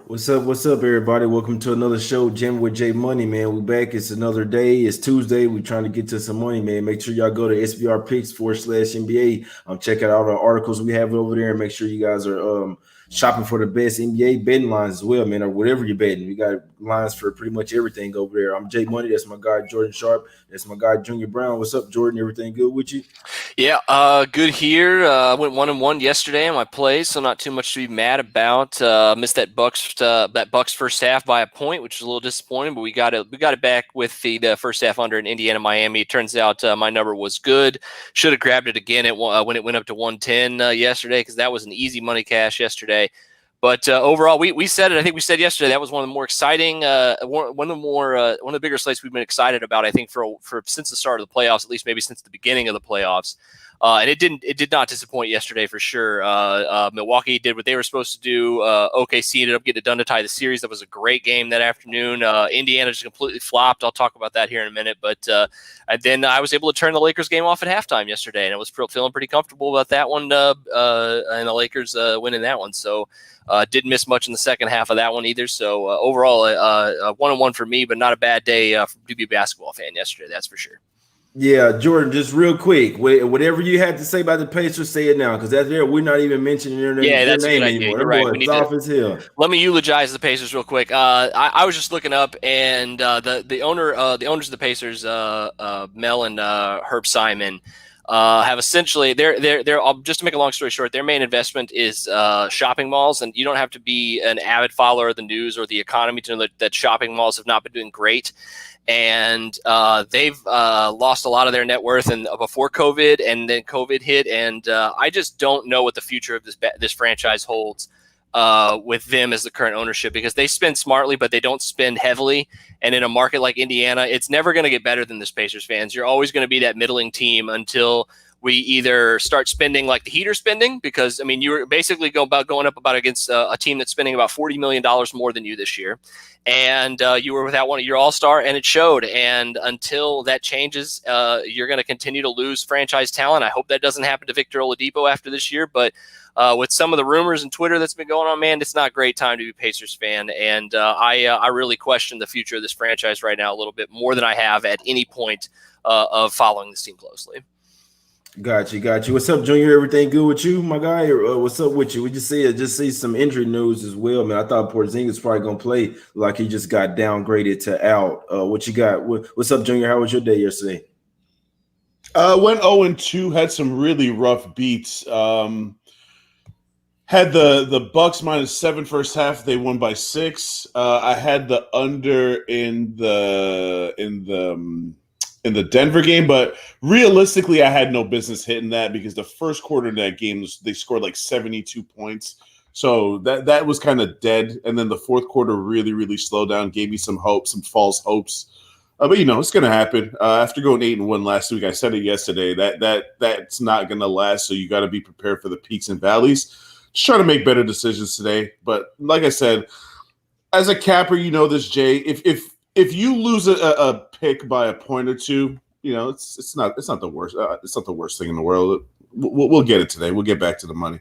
What's up, everybody? Welcome to another show, Jammin with J Money, man. We back. It's another day. It's Tuesday. We're trying to get to some money, man. Make sure y'all go to SBR Picks / NBA. Check out all the articles we have over there, and make sure you guys are shopping for the best NBA betting lines as well, man, or whatever you're betting. We got lines for pretty much everything over there. I'm J Money. That's my guy Jordan Sharp. That's my guy Junior Browne. What's up, Jordan? Everything good with you? Yeah, good here. I went 1-1 yesterday on my plays, so not too much to be mad about. Missed that Bucks first half by a point, which was a little disappointing, but we got it back with the first half under in Indiana Miami. It turns out my number was good. Should have grabbed it again when it went up to 110 yesterday, because that was an easy money cash yesterday. But overall, we said it. I think we said yesterday that was one of the more exciting, one of the bigger slates we've been excited about. I think for since the start of the playoffs, at least maybe since the beginning of the playoffs. And it did not disappoint yesterday for sure. Milwaukee did what they were supposed to do. OKC ended up getting it done to tie the series. That was a great game that afternoon. Indiana just completely flopped. I'll talk about that here in a minute. But and then I was able to turn the Lakers game off at halftime yesterday, and I was feeling pretty comfortable about that one. And the Lakers winning that one. So. Didn't miss much in the second half of that one either. So overall, 1-1 for me, but not a bad day to be a basketball fan yesterday. That's for sure. Yeah, Jordan, just real quick, whatever you had to say about the Pacers, say it now, because that's there. We're not even mentioning Yeah, their that's a good name idea. anymore. You're Them right. We boys need to off as hell. let me eulogize the Pacers real quick. I was just looking up, and the owners of the Pacers, Mel and Herb Simon, have essentially they're just to make a long story short, their main investment is shopping malls, and you don't have to be an avid follower of the news or the economy to know that shopping malls have not been doing great. And they've lost a lot of their net worth and before COVID, and then COVID hit, and I just don't know what the future of this franchise holds with them as the current ownership, because they spend smartly, but they don't spend heavily. And in a market like Indiana, it's never going to get better than this, Pacers fans. You're always going to be that middling team until we either start spending like the Heat are spending, because I mean you're basically going up about against a team that's spending about $40 million more than you this year, and you were without one of your all-star, and it showed. And until that changes, you're going to continue to lose franchise talent. I hope that doesn't happen to Victor Oladipo after this year, but with some of the rumors and Twitter that's been going on, man, it's not a great time to be a Pacers fan. And I really question the future of this franchise right now a little bit more than I have at any point of following this team closely. Got you. What's up, Junior? Everything good with you, my guy? Or, what's up with you? We just see some injury news as well, man. I thought Porzingis probably gonna play, like he just got downgraded to out. What you got? What's up, Junior? How was your day yesterday? Went 0-2, had some really rough beats. Had the Bucks -7 first half. They won by 6. I had the under in the Denver game, but realistically, I had no business hitting that because the first quarter of that game they scored like 72 points. So that was kind of dead. And then the fourth quarter really slowed down, gave me some hope, some false hopes. But it's going to happen. After going 8-1 last week, I said it yesterday that's not going to last. So you got to be prepared for the peaks and valleys. Just trying to make better decisions today. But like I said, as a capper, this, Jay. If you lose a pick by a point or two, it's not the worst. It's not the worst thing in the world. We'll get it today. We'll get back to the money.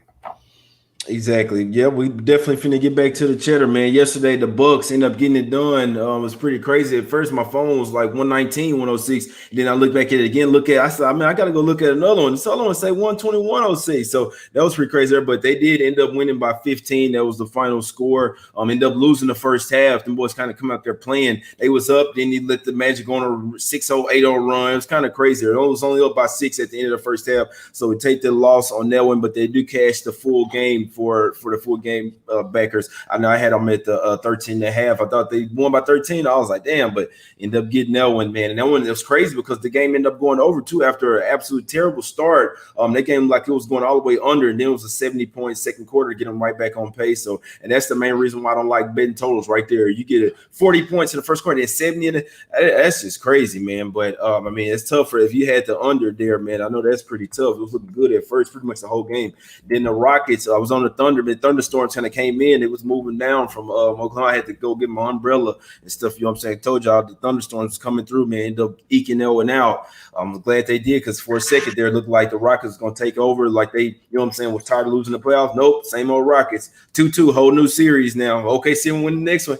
Exactly. Yeah, we definitely finna get back to the cheddar, man. Yesterday, the Bucks ended up getting it done. It was pretty crazy. At first, my phone was like 119, 106. And then I looked back at it again. I said, I got to go look at another one. This other one say 120, 106. So that was pretty crazy there. But they did end up winning by 15. That was the final score. Ended up losing the first half. The boys kind of come out there playing. They was up. Then he let the Magic on a 6-0, 8-0 run. It was kind of crazy. It was only up by 6 at the end of the first half. So we take the loss on that one. But they do cash the full game for the full game backers. I know I had them at the 13.5. I thought they won by 13. I was like, damn, but ended up getting that one, man. And that one, it was crazy because the game ended up going over too after an absolute terrible start. That game, like, it was going all the way under, and then it was a 70-point second quarter to get them right back on pace. So, and that's the main reason why I don't like betting totals right there. You get 40 points in the first quarter and 70 in it. That's just crazy, man. But I mean, it's tougher if you had the under there, man. I know that's pretty tough. It was looking good at first, pretty much the whole game. Then the Rockets, I was on the Thunder, but thunderstorms kind of came in. It was moving down from Oklahoma. I had to go get my umbrella and stuff. You know what I'm saying? I told y'all the thunderstorms coming through, man. Ended up eking that one out. I'm glad they did, because for a second there, it looked like the Rockets was going to take over. Like they, you know what I'm saying, was tired of losing the playoffs. Nope, same old Rockets. 2-2, whole new series now. OKC will win the next one.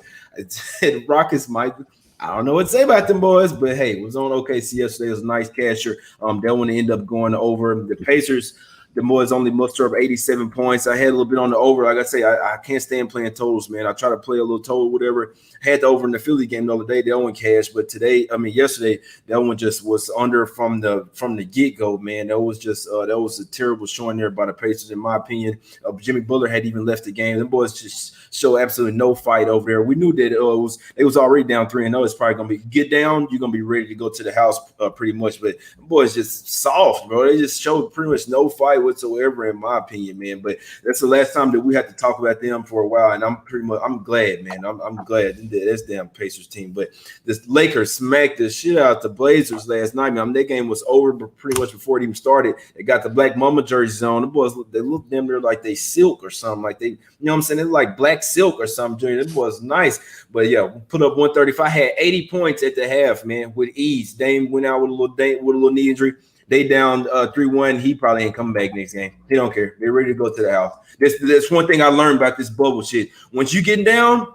The Rockets might. I don't know what to say about them boys, but hey, it was on OKC yesterday. It was a nice catcher. That one ended up going over. The Pacers, the boys only muster up 87 points. I had a little bit on the over. Like I say, I can't stand playing totals, man. I try to play a little total, whatever. Had the over in the Philly game the other day. That one cashed, but yesterday, that one just was under from the get-go, man. That was just that was a terrible showing there by the Pacers, in my opinion. Jimmy Butler had even left the game. The boys just show absolutely no fight over there. We knew that it was already down 3-0. It's probably gonna be get down. You're gonna be ready to go to the house pretty much. But the boys just soft, bro. They just showed pretty much no fight whatsoever, in my opinion, man. But that's the last time that we had to talk about them for a while, and I'm glad, man. I'm glad that's damn Pacers team. But this Lakers smacked the shit out the Blazers last night, man. I mean, that game was over pretty much before it even started. They got the black mama jerseys on. The boys they look damn near like they silk or something, like they, you know what I'm saying? They're like black silk or something. It was nice. But yeah, put up 135. Had 80 points at the half, man, with ease. Dame went out with a little knee injury. They down 3-1. He probably ain't coming back next game. He don't care. They're ready to go to the house. That's one thing I learned about this bubble shit. Once you getting down,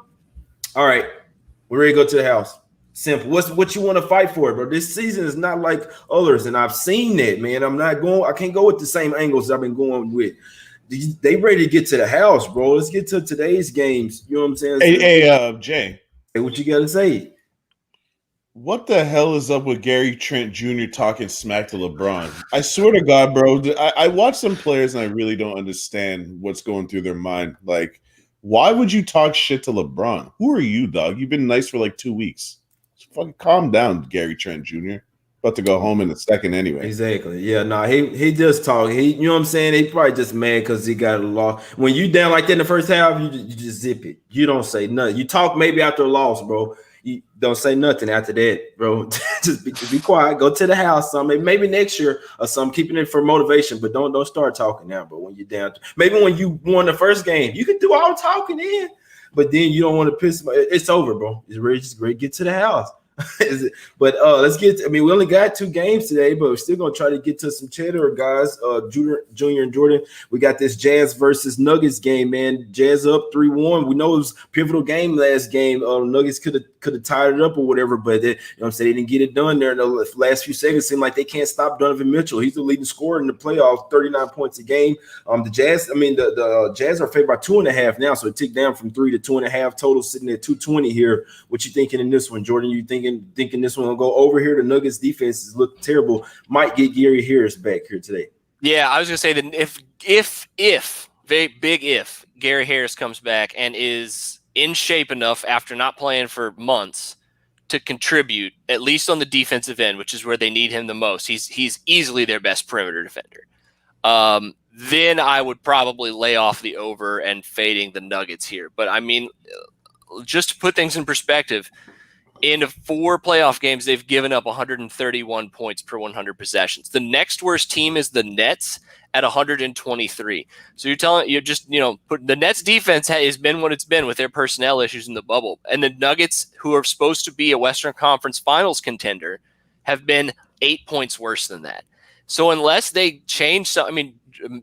all right, we're ready to go to the house. Simple. What you want to fight for, bro? This season is not like others, and I've seen that, man. I can't go with the same angles I've been going with. They ready to get to the house, bro. Let's get to today's games. You know what I'm saying? Hey, Jay. Hey, what you got to say? What the hell is up with Gary Trent Jr. talking smack to LeBron? I swear to God, bro, I watch some players and I really don't understand what's going through their mind. Like, why would you talk shit to LeBron? Who are you, dog? You've been nice for like 2 weeks. Just fucking calm down, Gary Trent Jr. About to go home in a second anyway. Exactly. Yeah, no, he just talk. You know what I'm saying? He probably just mad because he got a loss. When you down like that in the first half, you just zip it. You don't say nothing. You talk maybe after a loss, bro. You don't say nothing after that, bro. just be quiet. Go to the house. Maybe next year or something. Keeping it for motivation, but don't start talking now. But when you're down, maybe when you won the first game, you can do all talking then. But then you don't want to piss. It's over, bro. It's ready. Just great. Get to the house. But let's get. We only got 2 games today, but we're still gonna try to get to some cheddar, guys. Junior and Jordan. We got this Jazz versus Nuggets game, man. Jazz up 3-1. We know it was a pivotal game last game. Nuggets could have tied it up or whatever, but you know what I'm saying, they didn't get it done there in the last few seconds. Seemed like they can't stop Donovan Mitchell. He's the leading scorer in the playoffs, 39 points a game. The Jazz. The Jazz are favored by 2.5 now, so it ticked down from 3 to 2.5. Total sitting at 220 here. What you thinking in this one, Jordan? You thinking this one will go over here? The Nuggets defenses look terrible. Might get Gary Harris back here today. Yeah, I was gonna say that if big if Gary Harris comes back and is in shape enough after not playing for months to contribute, at least on the defensive end, which is where they need him the most. He's easily their best perimeter defender. Then I would probably lay off the over and fading the Nuggets here. But I mean, just to put things in perspective, in 4 playoff games, they've given up 131 points per 100 possessions. The next worst team is the Nets at 123. So put the Nets defense has been what it's been with their personnel issues in the bubble. And the Nuggets, who are supposed to be a Western Conference Finals contender, have been 8 points worse than that. So unless they change something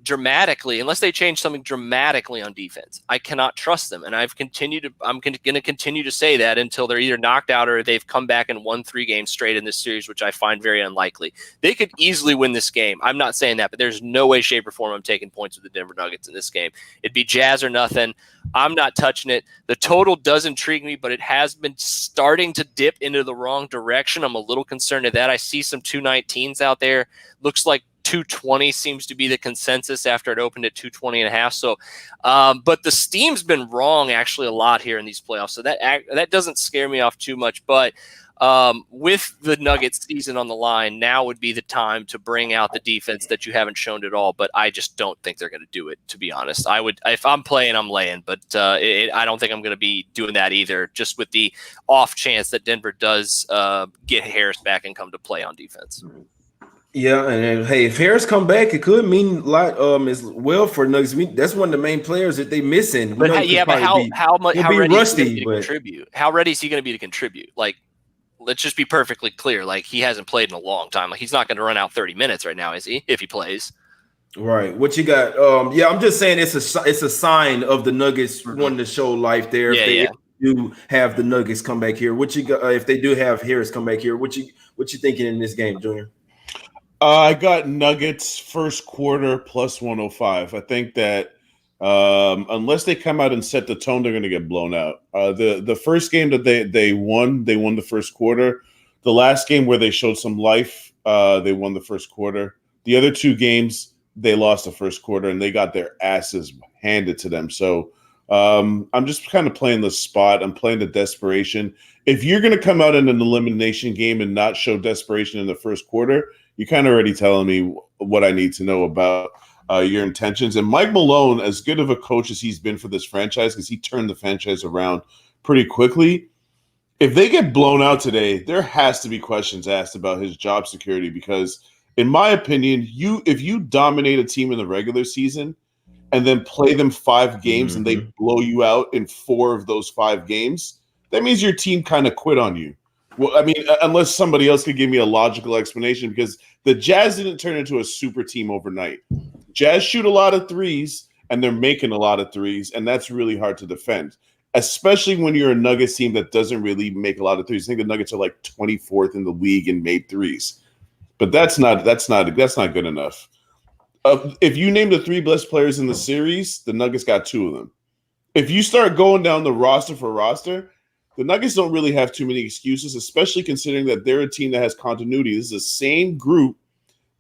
dramatically on defense, I cannot trust them. And I'm going to continue to say that until they're either knocked out or they've come back and won 3 games straight in this series, which I find very unlikely. They could easily win this game. I'm not saying that, but there's no way, shape, or form I'm taking points with the Denver Nuggets in this game. It'd be Jazz or nothing. I'm not touching it. The total does intrigue me, but it has been starting to dip into the wrong direction. I'm a little concerned at that. I see some 219s out there. Looks like 220 seems to be the consensus after it opened at 220.5. So, but the steam's been wrong actually a lot here in these playoffs. So that doesn't scare me off too much. But with the Nuggets season on the line, now would be the time to bring out the defense that you haven't shown at all. But I just don't think they're going to do it, to be honest. I would, if I'm playing, I'm laying, but I don't think I'm going to be doing that either, just with the off chance that Denver does get Harris back and come to play on defense. Yeah, and hey, if Harris come back, it could mean a lot as well for Nuggets. That's one of the main players that they missing. We But know he could but probably be how much he'll how be ready is he going to rusty, be to but contribute? How ready is he going to be to contribute? Like, let's just be perfectly clear. Like, he hasn't played in a long time. Like, he's not going to run out 30 minutes right now, is he? If he plays. right. What you got? Yeah, I'm just saying it's a sign of the Nuggets Mhm. wanting to show life there. If Yeah, they yeah. do have the Nuggets come back here, what you got? If they do have Harris come back here, what you thinking in this game, Junior? I got Nuggets first quarter plus 105. I think that unless they come out and set the tone, they're going to get blown out. The first game that they won the first quarter. The last game where they showed some life, they won the first quarter. The other two games, they lost the first quarter, and they got their asses handed to them. So I'm just kind of playing the spot. I'm playing the desperation. If you're going to come out in an elimination game and not show desperation in the first quarter, you're kind of already telling me what I need to know about your intentions. And Mike Malone, as good of a coach as he's been for this franchise, because he turned the franchise around pretty quickly, if they get blown out today, there has to be questions asked about his job security. Because, in my opinion, if you dominate a team in the regular season and then play them 5 games and they blow you out in 4 of those 5 games, that means your team kind of quit on you. Well, I mean, unless somebody else could give me a logical explanation, because the Jazz didn't turn into a super team overnight. Jazz shoot a lot of threes, and they're making a lot of threes, and that's really hard to defend, especially when you're a Nuggets team that doesn't really make a lot of threes. I think the Nuggets are like 24th in the league in made threes, but that's not good enough. If you name the 3 best players in the series, the Nuggets got 2 of them. If you start going down the roster for roster, the Nuggets don't really have too many excuses, especially considering that they're a team that has continuity. This is the same group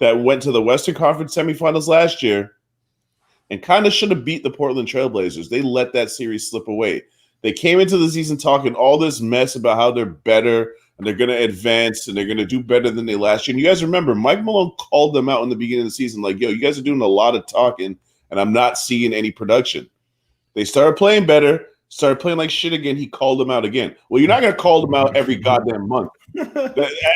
that went to the Western Conference semifinals last year and kind of should have beat the Portland Trailblazers. They let that series slip away. They came into the season talking all this mess about how they're better and they're going to advance and they're going to do better than they last year. And you guys remember, Mike Malone called them out in the beginning of the season like, yo, you guys are doing a lot of talking and I'm not seeing any production. They started playing better, started playing like shit again. He called them out again. Well, you're not going to call them out every goddamn month.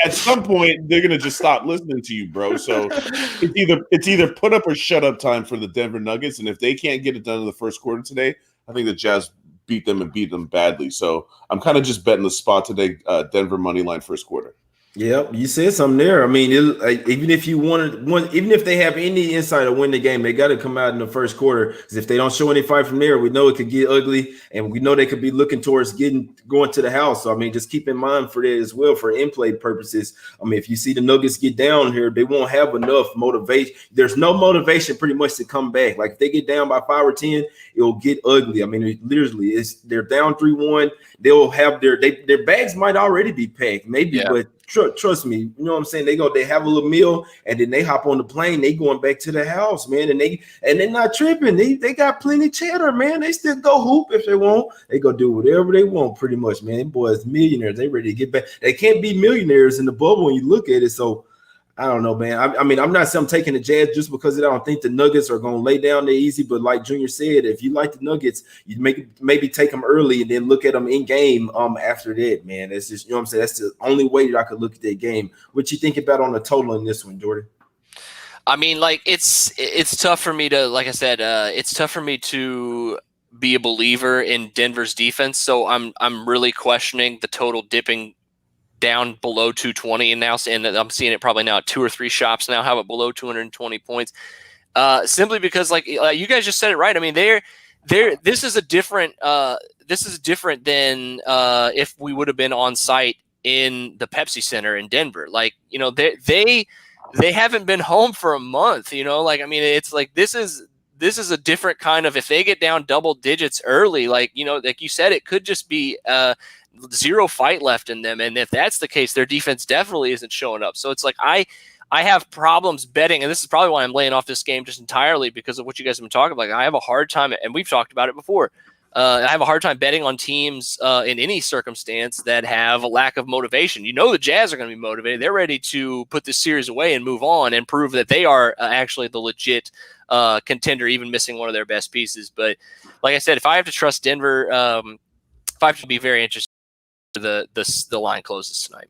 At some point, they're going to just stop listening to you, bro. So it's either put up or shut up time for the Denver Nuggets. And if they can't get it done in the first quarter today, I think the Jazz beat them badly. So I'm kind of just betting the spot today, Denver money line first quarter. Yep, you said something there. I mean, even if you even if they have any insight to win the game, they got to come out in the first quarter. Because if they don't show any fight from there, we know it could get ugly, and we know they could be looking towards going to the house. So I mean, just keep in mind for that as well for in-play purposes. I mean, if you see the Nuggets get down here, they won't have enough motivation. There's no motivation pretty much to come back. Like if they get down by 5 or 10, it'll get ugly. I mean, literally, they're down 3-1. They'll have their bags might already be packed, maybe, Yeah. but trust me, you know what I'm saying? They have a little meal and then they hop on the plane, they going back to the house, man. And they're not tripping. They got plenty cheddar, man. They still go hoop if they want. They go do whatever they want, pretty much, man. Them boys millionaires. They ready to get back. They can't be millionaires in the bubble when you look at it. So I don't know, man. I mean, I'm not saying I'm taking the Jazz just because I don't think the Nuggets are going to lay down there easy. But like Junior said, if you like the Nuggets, you maybe take them early and then look at them in game after that, man. That's just, you know what I'm saying? That's the only way that I could look at that game. What you think about on the total in this one, Jordan? I mean, like it's tough for me to, like I said, it's tough for me to be a believer in Denver's defense. So I'm really questioning the total dipping down below 220 and now, and I'm seeing it probably now at 2 or 3 shops now have it below 220 points. Simply because, like you guys just said it right. I mean, this is different than if we would have been on site in the Pepsi Center in Denver. Like, you know, they haven't been home for a month. You know, like I mean, it's like this is a different kind of, if they get down double digits early, like, you know, like you said, it could just be 0 fight left in them. And if that's the case, their defense definitely isn't showing up. So it's like I have problems betting, and this is probably why I'm laying off this game just entirely because of what you guys have been talking about. Like, I have a hard time, and we've talked about it before. I have a hard time betting on teams in any circumstance that have a lack of motivation. You know, the Jazz are going to be motivated. They're ready to put this series away and move on and prove that they are actually the legit contender, even missing one of their best pieces. But like I said, if I have to trust Denver, if I have to be very interested, the line closes tonight.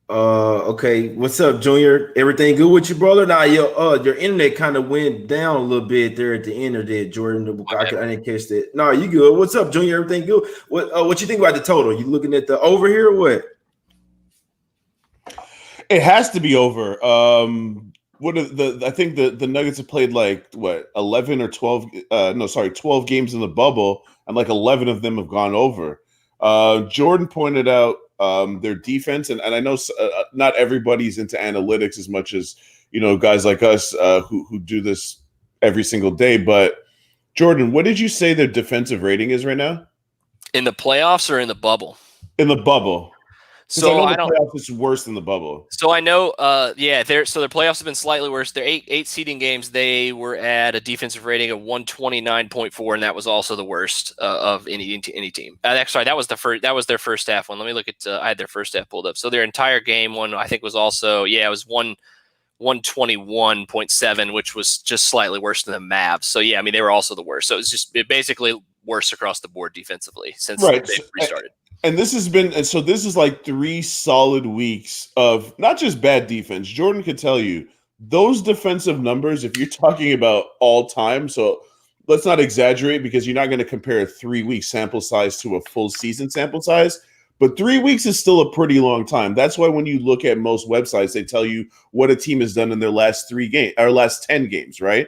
Okay. What's up, Junior? Everything good with you, brother? Nah, your internet kind of went down a little bit there at the end of that, Jordan. I didn't catch that. No, you good. What's up, Junior? Everything good? What you think about the total? You looking at the over here or what? It has to be over. What are I think the Nuggets have played like what 11 or 12 no sorry 12 games in the bubble, and like 11 of them have gone over. Jordan pointed out their defense, and I know not everybody's into analytics as much as guys like us who do this every single day. But Jordan, what did you say their defensive rating is right now In the playoffs or in the bubble? in the bubble? Because So I know I the don't. playoffs is worse than the bubble. So I know, their playoffs have been slightly worse. Their eight seeding games, they were at a defensive rating of 129.4, and that was also the worst of any team. Sorry, that was their first half one. Let me look at. I had their first half pulled up. So their entire game one, I think, was also it was 121.7, which was just slightly worse than the Mavs. So yeah, I mean they were also the worst. So it's basically worse across the board defensively since Right. they've restarted. And this is like 3 solid weeks of not just bad defense. Jordan could tell you those defensive numbers, if you're talking about all time, so let's not exaggerate because you're not going to compare a 3-week sample size to a full season sample size. But 3 weeks is still a pretty long time. That's why when you look at most websites, they tell you what a team has done in their last 3 games or last 10 games, right?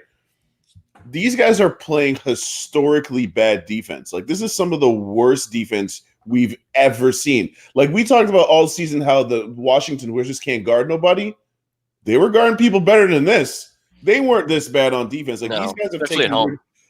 These guys are playing historically bad defense. Like this is some of the worst defense we've ever seen. Like we talked about all season how the Washington Wizards can't guard nobody. They were guarding people better than this. They weren't this bad on defense. Like these guys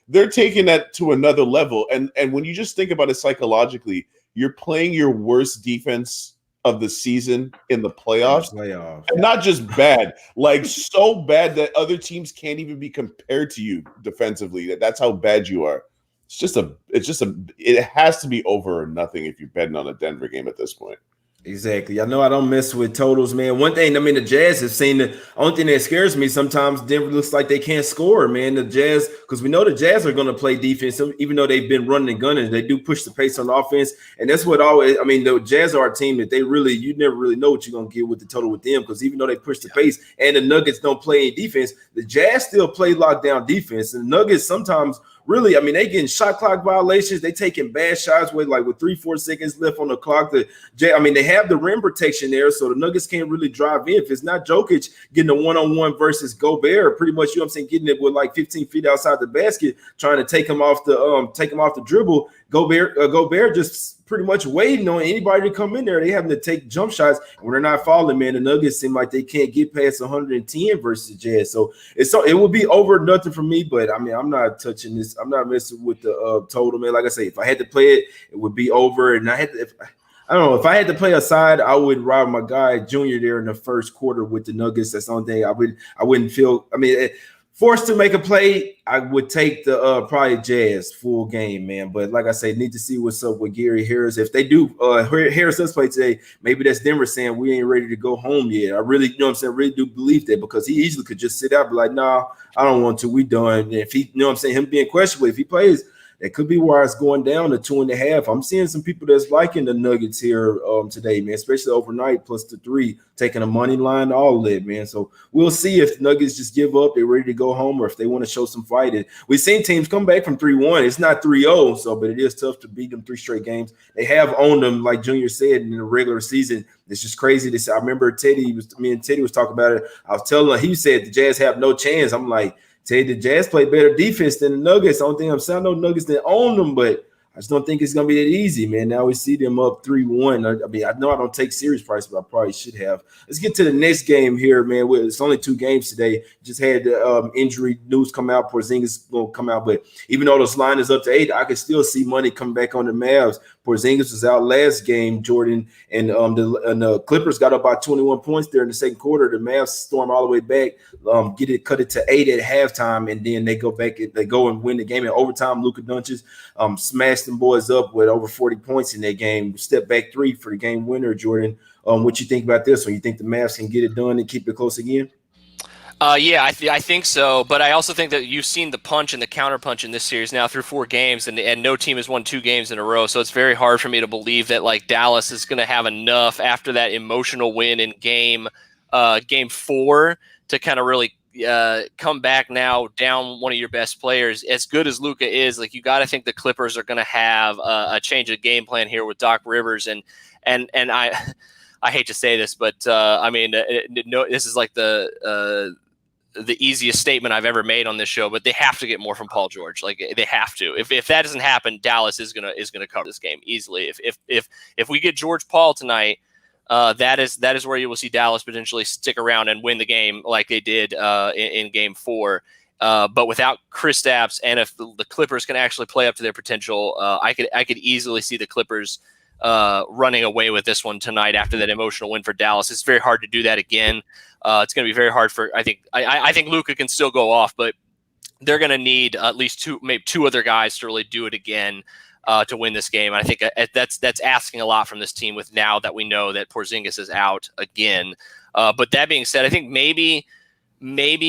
they're taking that to another level. And when you just think about it psychologically, you're playing your worst defense of the season in the playoffs. And not just bad, like so bad that other teams can't even be compared to you defensively. That's how bad you are. It has to be over or nothing if you're betting on a Denver game at this point. Exactly. I know I don't mess with totals, man. One thing, I mean, the Jazz have seen the only thing that scares me sometimes. Denver looks like they can't score, man. The Jazz, because we know the Jazz are going to play defense, even though they've been running and gunning, they do push the pace on offense, and that's what always. I mean, the Jazz are a team that you never really know what you're going to get with the total with them, because even though they push the pace and the Nuggets don't play any defense, the Jazz still play lockdown defense, and the Nuggets sometimes. Really, I mean, they getting shot clock violations. They taking bad shots with 3-4 seconds left on the clock. I mean, they have the rim protection there, so the Nuggets can't really drive in. If it's not Jokic getting a one-on-one versus Gobert, pretty much, getting it with 15 feet outside the basket, trying to take him off the dribble. Gobert just pretty much waiting on anybody to come in there. They having to take jump shots. When they're not falling, man, the Nuggets seem like they can't get past 110 versus the Jazz. So it will be over nothing for me. But I mean, I'm not touching this. I'm not messing with the total, man. Like I say, if I had to play it, it would be over. And I don't know if I had to play a side, I would ride my guy Junior there in the first quarter with the Nuggets. That's the only thing I wouldn't feel. I mean. Forced to make a play, I would take the probably Jazz full game, man. But like I say, need to see what's up with Gary Harris. If they do, Harris does play today, maybe that's Denver saying we ain't ready to go home yet. I really, really do believe that, because he easily could just sit out and be like, nah, I don't want to. We done. And if he, him being questionable, if he plays, that could be why it's going down to 2.5. I'm seeing some people that's liking the Nuggets here today, man, especially overnight, plus the 3, taking a money line, all that, man. So we'll see if Nuggets just give up, they're ready to go home, or if they want to show some fight. And we've seen teams come back from 3-1. It's not 3-0, but it is tough to beat them 3 straight games. They have owned them, like Junior said, in the regular season. It's just crazy. I remember me and Teddy was talking about it. I was telling him, he said the Jazz have no chance. I'm like, the Jazz play better defense than the Nuggets. I don't think I'm saying no Nuggets that own them, but I just don't think it's gonna be that easy, man. Now we see them up 3-1. I mean, I know I don't take series price, but I probably should have. Let's get to the next game here, man. It's only 2 games today. Just had the injury news come out. Porzingis gonna come out, but even though this line is up to 8, I can still see money come back on the Mavs. Porzingis was out last game, Jordan, and the Clippers got up by 21 points there in the second quarter. The Mavs storm all the way back, cut it to 8 at halftime, and then they go and win the game in overtime. Luka Doncic smashed them boys up with over 40 points in that game. Step back 3 for the game winner, Jordan. What you think about this one? You think the Mavs can get it done and keep it close again? Yeah, I think so, but I also think that you've seen the punch and the counter punch in this series now through 4 games, and no team has won 2 games in a row. So it's very hard for me to believe that like Dallas is going to have enough after that emotional win in game 4 to kind of really come back now down one of your best players. As good as Luka is, like you got to think the Clippers are going to have a change of game plan here with Doc Rivers and I. I hate to say this, but I mean, no, this is like the easiest statement I've ever made on this show. But they have to get more from Paul George. Like they have to. If that doesn't happen, Dallas is gonna cover this game easily. If we get George Paul tonight, that is where you will see Dallas potentially stick around and win the game like they did in game 4. But without Kristaps, and if the Clippers can actually play up to their potential, I could easily see the Clippers running away with this one tonight after that emotional win for Dallas. It's very hard to do that again. It's going to be very hard for, I think Luka can still go off, but they're going to need at least maybe two other guys to really do it again to win this game. And I think that's asking a lot from this team with now that we know that Porzingis is out again. But that being said, I think maybe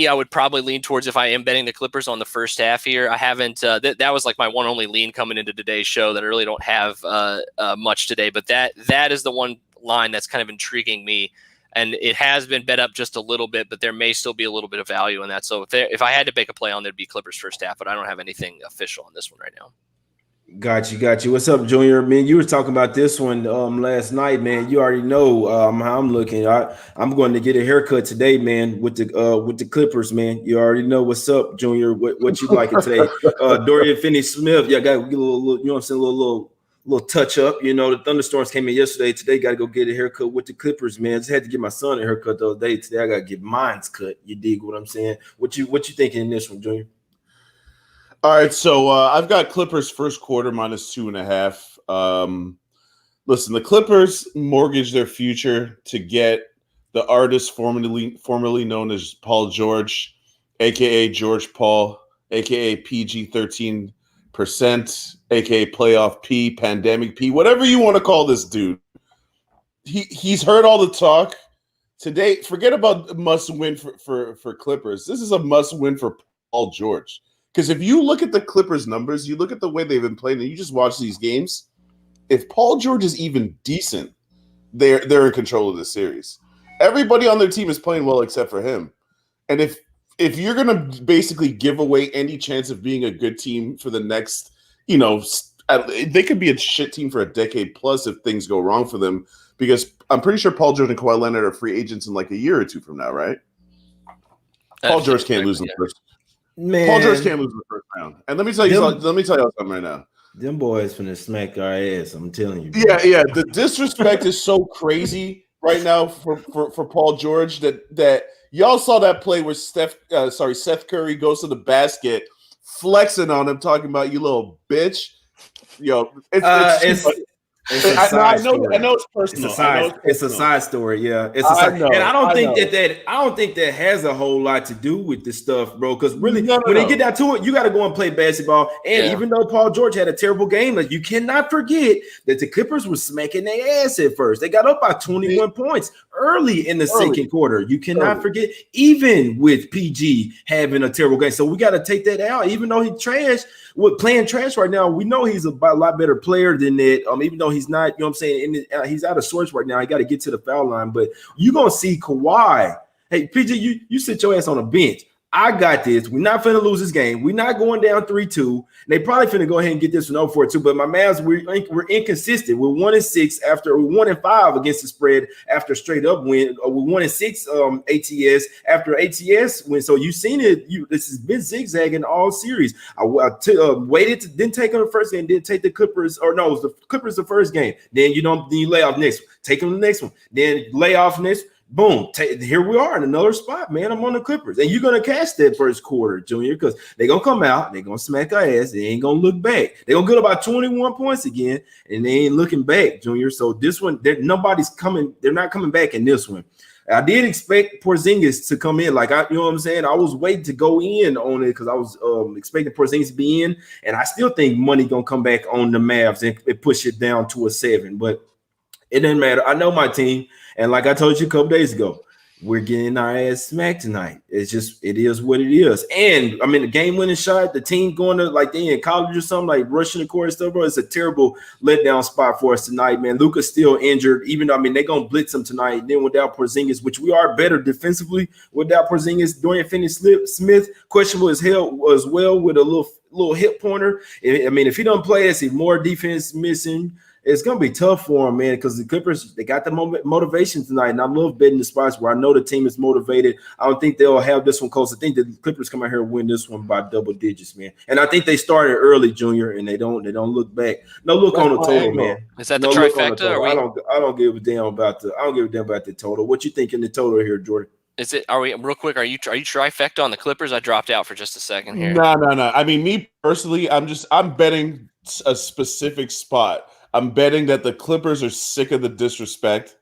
I would probably lean towards, if I am betting the Clippers on the first half here. I haven't that was like my one only lean coming into today's show that I really don't have much today, but that is the one line that's kind of intriguing me, and it has been bet up just a little bit, but there may still be a little bit of value in that. So if I had to make a play on, there'd be Clippers first half, but I don't have anything official on this one right now. Got you. What's up, Junior? Man, you were talking about this one last night, man. You already know how I'm looking. I'm going to get a haircut today, man, with the Clippers, man. You already know what's up, Junior. What you like it today? Dorian Finney-Smith, yeah, got to get a little, you know what I'm saying, a little touch up. You know, the thunderstorms came in yesterday. Today, got to go get a haircut with the Clippers, man. Just had to get my son a haircut the other day. Today, I got to get mine's cut. You dig what I'm saying? What you thinking in this one, Junior? All right, so I've got Clippers first quarter -2.5. Listen, the Clippers mortgage their future to get the artist formerly known as Paul George, a.k.a. George Paul, a.k.a. PG 13%, a.k.a. Playoff P, Pandemic P, whatever you want to call this dude. He's heard all the talk. Today, forget about must-win for Clippers. This is a must-win for Paul George. Because if you look at the Clippers numbers, you look at the way they've been playing, and you just watch these games, if Paul George is even decent, they're in control of the series. Everybody on their team is playing well except for him. And if you're going to basically give away any chance of being a good team for the next, they could be a shit team for a decade plus if things go wrong for them, because I'm pretty sure Paul George and Kawhi Leonard are free agents in like a year or two from now, right? Paul George can't lose in the first. Man. Paul George can't lose in the first round. And let me tell you something right now. Them boys finna smack our ass. I'm telling you. Bro. Yeah. The disrespect is so crazy right now for Paul George that y'all saw that play where Seth Curry goes to the basket, flexing on him, talking about you little bitch. Yo, I know it's personal. It's a side story. Yeah, it's a side. And I don't think that has a whole lot to do with this stuff, bro. Because really, when they get down to it, you got to go and play basketball. And even though Paul George had a terrible game, like you cannot forget that the Clippers were smacking their ass at first. They got up by 21 points early in the second quarter. You cannot forget, even with PG having a terrible game. So we got to take that out. Even though he's trash, playing trash right now, we know he's a lot better player than that. Even though he's not, you know what I'm saying, he's out of sorts right now. He got to get to the foul line. But you're going to see Kawhi. Hey, PG, you sit your ass on a bench. I got this. We're not finna lose this game. We're not going down 3-2. They probably finna go ahead and get this one over 4-2. But my Mavs, we're inconsistent. We're 1-6 after we're 1-5 against the spread after straight up win. We're 1-6 ATS after ATS win. So you've seen it. This has been zigzagging all series. I waited, didn't take them the first game, didn't take the Clippers, or no, it was the Clippers the first game. Then then you lay off next one. Take them the next one. Then lay off next. Boom, here we are in another spot, man. I'm on the Clippers. And you're going to catch that first quarter, Junior, because they're going to come out. They're going to smack our ass. They ain't going to look back. They're going to get about 21 points again, and they ain't looking back, Junior. So this one, nobody's coming. They're not coming back in this one. I did expect Porzingis to come in. You know what I'm saying? I was waiting to go in on it because I was expecting Porzingis to be in, and I still think money going to come back on the Mavs and push it down to a 7. But it doesn't matter. I know my team. And like I told you a couple days ago, we're getting our ass smacked tonight. It is what it is. And I mean, the game-winning shot, the team going to like they in college or something, like rushing the court and stuff, bro. It's a terrible letdown spot for us tonight, man. Luka's still injured, even though I mean they're gonna blitz him tonight. Then without Porzingis, which we are better defensively without Porzingis, Dorian Finney-Smith questionable as hell as well with a little hip pointer. I mean, if he don't play, it's more defense missing. It's gonna be tough for him, man, because the Clippers, they got the motivation tonight, and I love betting the spots where I know the team is motivated. I don't think they'll have this one close. I think the Clippers come out here and win this one by double digits, man. And I think they started early, Junior, and they don't look back. No look on the total, man. Is that no the trifecta? I don't give a damn about the total. What you think in the total here, Jordan? Is it? Are we real quick? Are you trifecta on the Clippers? I dropped out for just a second here. No. I mean, me personally, I'm betting a specific spot. I'm betting that the Clippers are sick of the disrespect.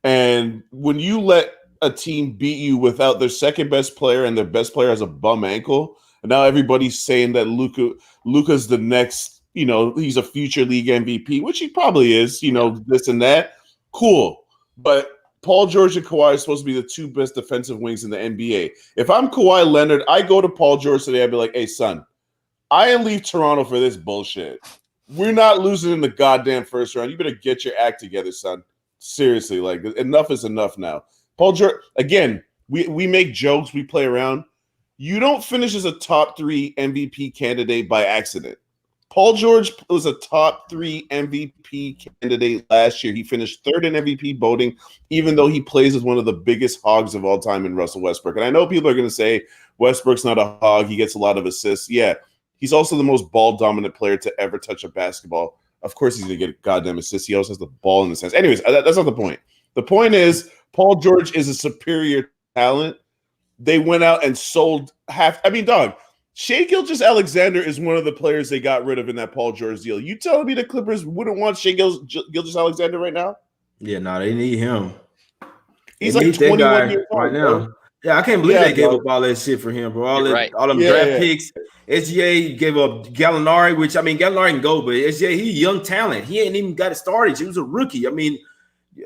And when you let a team beat you without their second best player and their best player has a bum ankle, and now everybody's saying that Luka's the next, he's a future league MVP, which he probably is, this and that. Cool. But Paul George and Kawhi are supposed to be the two best defensive wings in the NBA. If I'm Kawhi Leonard, I go to Paul George today, I'd be like, hey, son, I ain't leave Toronto for this bullshit. We're not losing in the goddamn first round. You better get your act together, son. Seriously, like enough is enough now. Paul George, again, we make jokes, we play around. You don't finish as a top 3 MVP candidate by accident. Paul George was a top 3 MVP candidate last year. He finished 3rd in MVP voting, even though he plays as one of the biggest hogs of all time in Russell Westbrook. And I know people are going to say Westbrook's not a hog. He gets a lot of assists. Yeah. He's also the most ball-dominant player to ever touch a basketball. Of course, he's going to get a goddamn assist. He also has the ball in his hands. Anyways, that's not the point. The point is Paul George is a superior talent. They went out and sold Shai Gilgeous-Alexander is one of the players they got rid of in that Paul George deal. You telling me the Clippers wouldn't want Shai Gilgeous-Alexander right now? Yeah, no, they need him. He's like 21 years old right now. Bro. Yeah, I can't believe they gave up all that shit for him, bro. All them draft picks. SGA gave up Gallinari, which, I mean, Gallinari can go, but SGA, he's a young talent. He ain't even got it started. He was a rookie. I mean,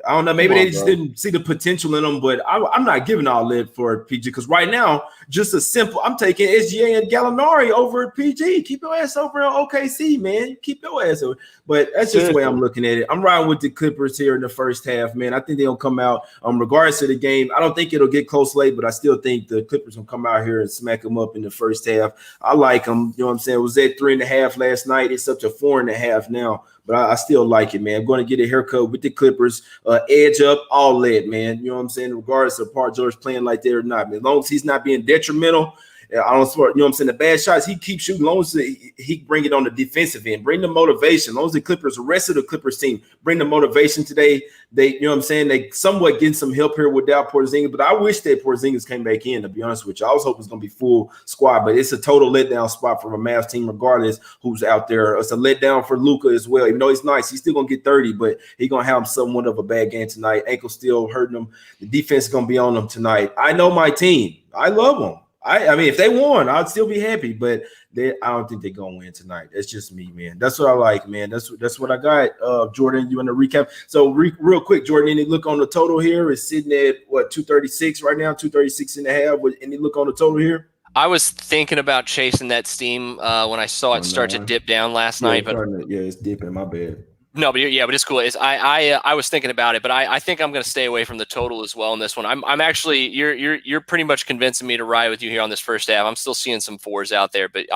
I don't know. Maybe they just didn't see the potential in him, but I'm not giving all that for PG because right now, just a simple, I'm taking SGA and Gallinari over PG. Keep your ass over on OKC, man. Keep your ass over. But that's just the way I'm looking at it. I'm riding with the Clippers here in the first half, man. I think they'll come out regardless of the game. I don't think it'll get close late, but I still think the Clippers will come out here and smack them up in the first half. I like them. You know what I'm saying? It was at 3.5 last night. It's up to 4.5 now. But I still like it, man. I'm going to get a haircut with the Clippers, edge up, all that, man. You know what I'm saying? Regardless of Paul George playing like that or not, man. As long as he's not being detrimental, I don't swear, you know what I'm saying? The bad shots, he keeps shooting. As long as he bring it on the defensive end, bring the motivation. As long as the Clippers, the rest of the Clippers team, bring the motivation today. They, you know what I'm saying? They somewhat getting some help here without Porzingis, but I wish that Porzingis came back in, to be honest with you. I was hoping it's going to be full squad, but it's a total letdown spot from a Mavs team, regardless who's out there. It's a letdown for Luka as well. Even though he's nice, he's still going to get 30, but he's going to have somewhat of a bad game tonight. Ankle still hurting him. The defense is going to be on him tonight. I know my team. I love them. I mean, if they won, I'd still be happy, but I don't think they're gonna win tonight. That's just me, man. That's what I like, man. That's what I got. Jordan, you want to recap? So real quick, Jordan, any look on the total here? It's sitting at what, 236 right now, 236.5. Any look on the total here? I was thinking about chasing that steam when I saw it start to dip down last night, but it's dipping. My bad. No, but it's cool. I was thinking about it, but I think I'm going to stay away from the total as well in this one. I'm actually you're pretty much convincing me to ride with you here on this first half. I'm still seeing some 4s out there, but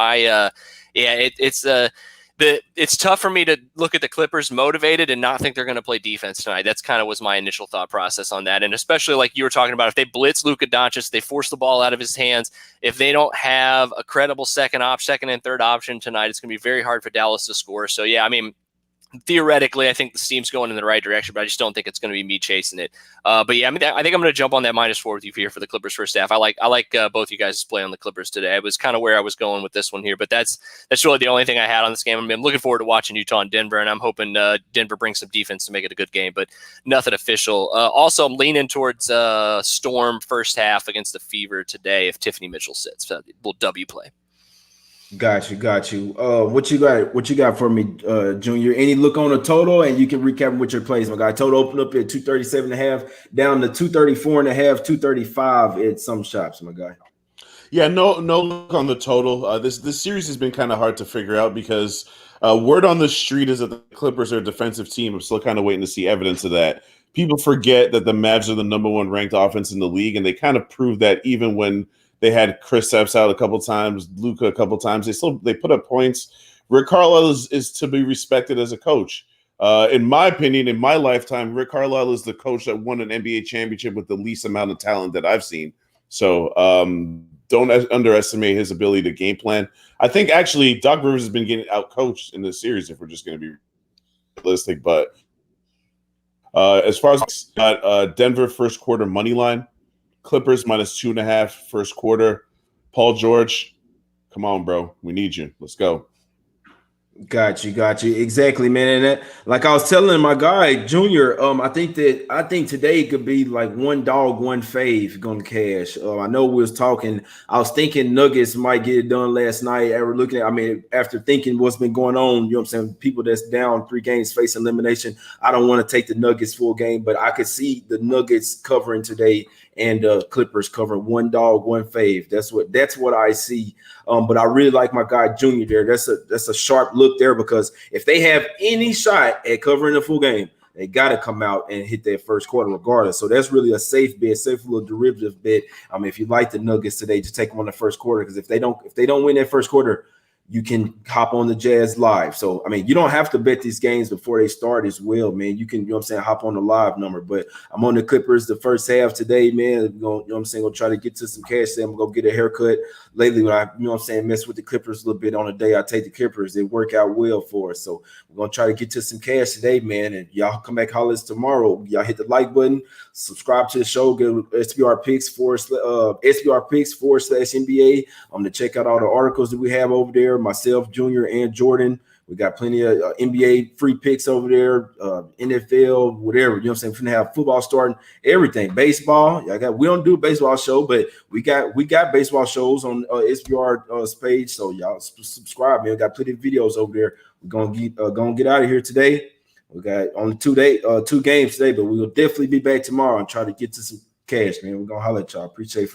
it's tough for me to look at the Clippers motivated and not think they're going to play defense tonight. That's kind of was my initial thought process on that, and especially like you were talking about, if they blitz Luka Doncic, they force the ball out of his hands. If they don't have a credible second and third option tonight, it's going to be very hard for Dallas to score. So yeah, I mean, theoretically, I think the steam's going in the right direction, but I just don't think it's going to be me chasing it. But yeah, I mean, I think I'm going to jump on that -4 with you here for the Clippers first half. I like both you guys' play on the Clippers today. It was kind of where I was going with this one here, but that's really the only thing I had on this game. I mean, I'm looking forward to watching Utah and Denver, and I'm hoping Denver brings some defense to make it a good game, but nothing official. Also, I'm leaning towards Storm first half against the Fever today if Tiffany Mitchell sits. We'll W play. Got you, got you. What you got? What you got for me, Junior? Any look on the total, and you can recap with your plays, my guy. Total opened up at 237.5, down to 234.5, 235 at some shops, my guy. Yeah, no look on the total. This series has been kind of hard to figure out because word on the street is that the Clippers are a defensive team. I'm still kind of waiting to see evidence of that. People forget that the Mavs are the number one ranked offense in the league, and they kind of proved that even when they had Chris Epps out a couple times, Luka a couple times, they put up points. Rick Carlisle is to be respected as a coach. In my opinion, in my lifetime, Rick Carlisle is the coach that won an NBA championship with the least amount of talent that I've seen. So don't underestimate his ability to game plan. I think actually Doc Rivers has been getting out coached in this series, if we're just going to be realistic. But as far as Denver first quarter money line, Clippers -2.5 first quarter. Paul George, come on, bro. We need you. Let's go. Got you. Exactly, man. And that, like I was telling my guy, Junior, I think today could be like one dog, one fave gonna cash. I know we was talking. I was thinking Nuggets might get it done last night. After thinking what's been going on, you know what I'm saying? People that's down 3 games face elimination. I don't want to take the Nuggets full game, but I could see the Nuggets covering today and Clippers covering one dog, one fave. That's what I see. But I really like my guy Junior there. That's a sharp look there, because if they have any shot at covering the full game, they got to come out and hit that first quarter regardless. So that's really a safe bet, safe little derivative bet. If you like the Nuggets today, just take them on the first quarter, because if they don't win that first quarter, you can hop on the Jazz live. So, you don't have to bet these games before they start as well, man. You can, you know what I'm saying, hop on the live number. But I'm on the Clippers the first half today, man. You know what I'm saying, gonna try to get to some cash today. I'm gonna go get a haircut. Lately, when I, you know what I'm saying, mess with the Clippers a little bit on a day, I take the Clippers. They work out well for us. So we're gonna try to get to some cash today, man. And y'all come back, holler us tomorrow. Y'all hit the like button, subscribe to the show, get SBR Picks /NBA. To check out all the articles that we have over there. Myself, Junior, and Jordan. We got plenty of NBA free picks over there, NFL, whatever. You know what I'm saying? We're gonna have football starting, everything, baseball. We don't do a baseball show, but we got baseball shows on SBR's page. So y'all subscribe, man. We got plenty of videos over there. We're gonna get out of here today. We got only 2 games today, but we will definitely be back tomorrow and try to get to some cash, man. We're gonna holler at y'all. Appreciate it.